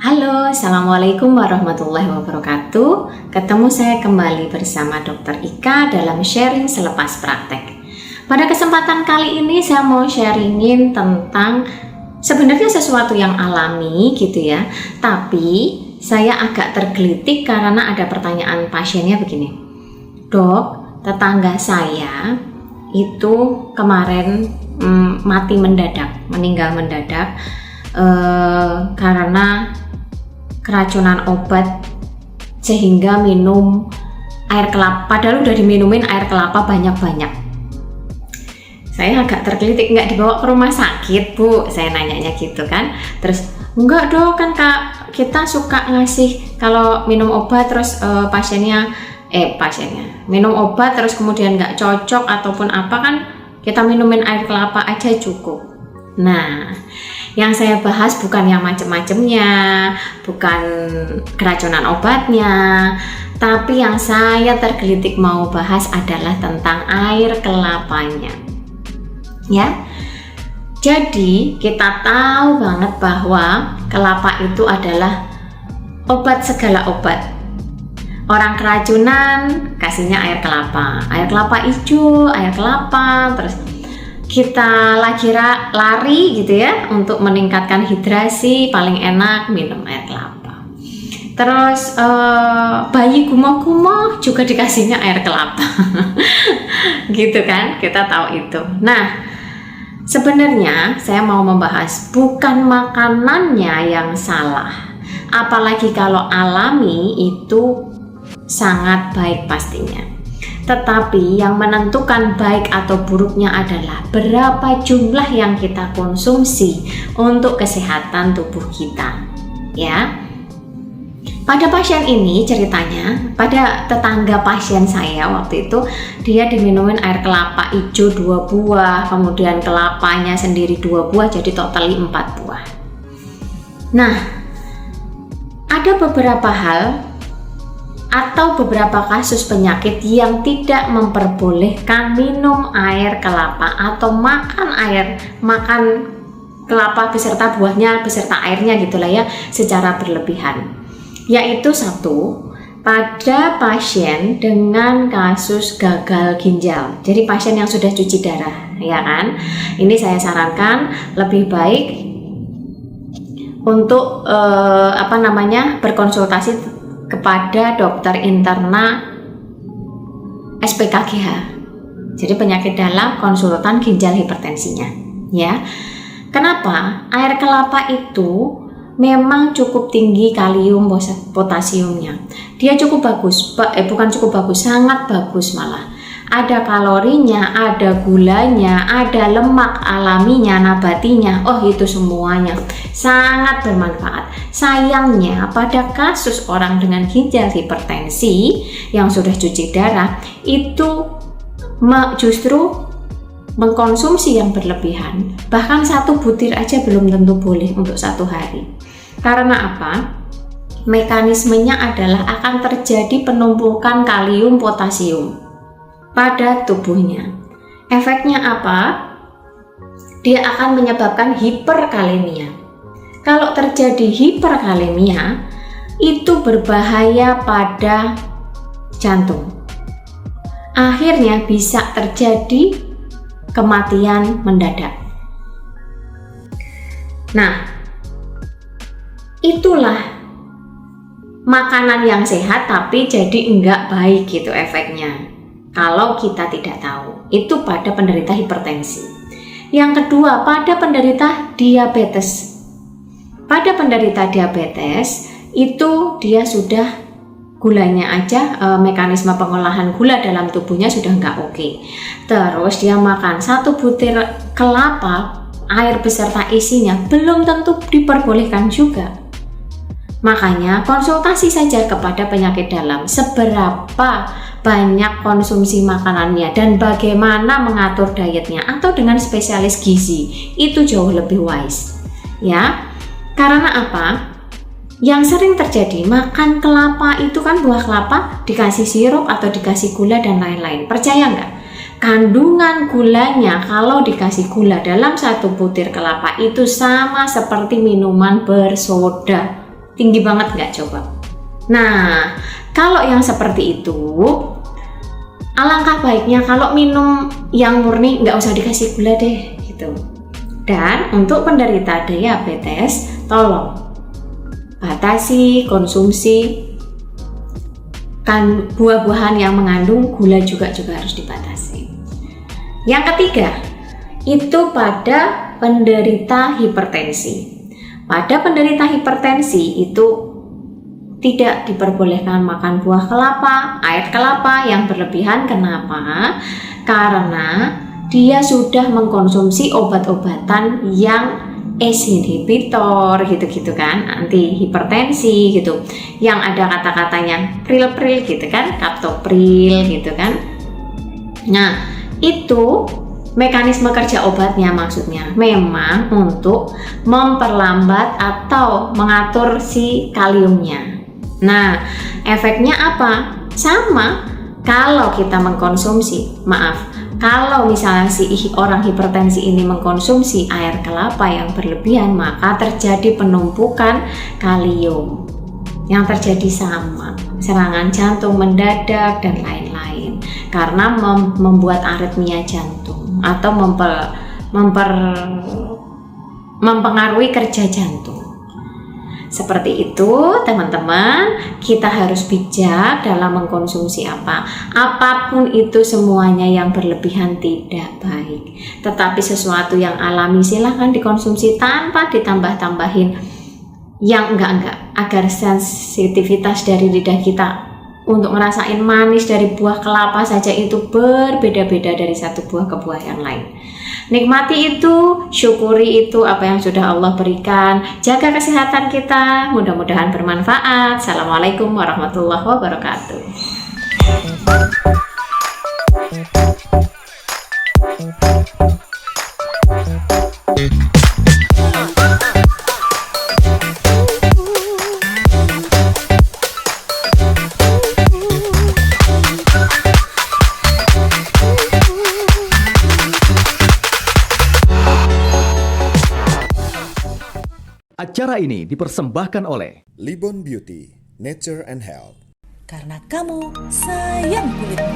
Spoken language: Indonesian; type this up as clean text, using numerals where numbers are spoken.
Halo, Assalamualaikum warahmatullahi wabarakatuh. Ketemu saya kembali bersama Dr. Ika dalam sharing selepas praktek. Pada kesempatan kali ini saya mau sharingin tentang sebenarnya sesuatu yang alami gitu ya. Tapi saya agak tergelitik karena ada pertanyaan pasiennya begini. Dok, tetangga saya itu kemarin mati mendadak, meninggal mendadak karena keracunan obat sehingga minum air kelapa, padahal udah diminumin air kelapa banyak-banyak. Saya agak tergelitik, nggak dibawa ke rumah sakit Bu? Saya nanyanya gitu kan. Terus enggak dong, kan Kak, kita suka ngasih kalau minum obat terus pasiennya minum obat terus kemudian nggak cocok ataupun apa, kan kita minumin air kelapa aja cukup. Nah, yang saya bahas bukan yang macem-macemnya, bukan keracunan obatnya, tapi yang saya tergelitik mau bahas adalah tentang air kelapanya. Ya, jadi kita tahu banget bahwa kelapa itu adalah obat segala obat. Orang keracunan kasihnya air kelapa hijau, air kelapa, terus kita lagi lari gitu ya untuk meningkatkan hidrasi, paling enak minum air kelapa. Terus bayi gumoh-gumoh juga dikasihnya air kelapa. Gitu kan, kita tahu itu. Nah, sebenarnya saya mau membahas bukan makanannya yang salah, apalagi kalau alami itu sangat baik pastinya. Tetapi yang menentukan baik atau buruknya adalah berapa jumlah yang kita konsumsi untuk kesehatan tubuh kita. Ya. Pada pasien ini ceritanya, pada tetangga pasien saya waktu itu, dia diminumin air kelapa hijau 2 buah, kemudian kelapanya sendiri 2 buah, jadi total 4 buah. Nah, ada beberapa hal atau beberapa kasus penyakit yang tidak memperbolehkan minum air kelapa atau makan kelapa beserta buahnya, beserta airnya gitulah ya, secara berlebihan. Yaitu satu, pada pasien dengan kasus gagal ginjal. Jadi pasien yang sudah cuci darah, ya kan? Ini saya sarankan lebih baik untuk berkonsultasi kepada dokter interna SPKGH. Jadi penyakit dalam konsultan ginjal hipertensinya, ya. Kenapa? Air kelapa itu memang cukup tinggi kalium potasiumnya. Dia cukup bagus, sangat bagus malah. Ada kalorinya, ada gulanya, ada lemak alaminya, nabatinya. Oh, itu semuanya sangat bermanfaat. Sayangnya pada kasus orang dengan ginjal hipertensi yang sudah cuci darah itu justru mengkonsumsi yang berlebihan. Bahkan 1 butir aja belum tentu boleh untuk 1 hari. Karena apa? Mekanismenya adalah akan terjadi penumpukan kalium potasium pada tubuhnya. Efeknya apa? Dia akan menyebabkan hiperkalemia. Kalau terjadi hiperkalemia, itu berbahaya pada jantung. Akhirnya bisa terjadi kematian mendadak. Nah, itulah makanan yang sehat tapi jadi enggak baik gitu efeknya. Kalau kita tidak tahu, itu pada penderita hipertensi. Yang kedua, pada penderita diabetes. Pada penderita diabetes, itu dia sudah gulanya aja, mekanisme pengolahan gula dalam tubuhnya sudah nggak oke. Terus dia makan 1 butir kelapa, air beserta isinya, belum tentu diperbolehkan juga. Makanya konsultasi saja kepada penyakit dalam seberapa banyak konsumsi makanannya dan bagaimana mengatur dietnya, atau dengan spesialis gizi, itu jauh lebih wise ya. Karena apa? Yang sering terjadi, makan kelapa itu kan buah kelapa dikasih sirup atau dikasih gula dan lain-lain. Percaya nggak? Kandungan gulanya kalau dikasih gula dalam 1 butir kelapa itu sama seperti minuman bersoda. Tinggi banget nggak coba? Nah, kalau yang seperti itu, alangkah baiknya kalau minum yang murni nggak usah dikasih gula deh gitu. Dan untuk penderita diabetes, tolong batasi konsumsi buah-buahan yang mengandung gula juga harus dibatasi. Yang ketiga, itu pada penderita hipertensi. Pada penderita hipertensi itu tidak diperbolehkan makan buah kelapa, air kelapa yang berlebihan. Kenapa? Karena dia sudah mengkonsumsi obat-obatan yang ACE inhibitor gitu-gitu kan, anti hipertensi gitu, yang ada kata-katanya pril-pril gitu kan, captopril gitu kan. Nah, itu mekanisme kerja obatnya maksudnya memang untuk memperlambat atau mengatur si kaliumnya. Nah, efeknya apa? Sama kalau kita mengkonsumsi, kalau misalnya si orang hipertensi ini mengkonsumsi air kelapa yang berlebihan, maka terjadi penumpukan kalium. Yang terjadi sama, serangan jantung mendadak dan lain-lain, karena membuat aritmia jantung atau mempengaruhi kerja jantung. Seperti itu teman-teman, kita harus bijak dalam mengkonsumsi apapun itu, semuanya yang berlebihan tidak baik. Tetapi sesuatu yang alami silahkan dikonsumsi tanpa ditambah-tambahin yang enggak, agar sensitivitas dari lidah kita untuk ngerasain manis dari buah kelapa saja itu berbeda-beda dari satu buah ke buah yang lain. Nikmati itu, syukuri itu apa yang sudah Allah berikan. Jaga kesehatan kita, mudah-mudahan bermanfaat. Assalamualaikum warahmatullahi wabarakatuh. Acara ini dipersembahkan oleh Libon Beauty, Nature and Health. Karena kamu sayang kulitmu.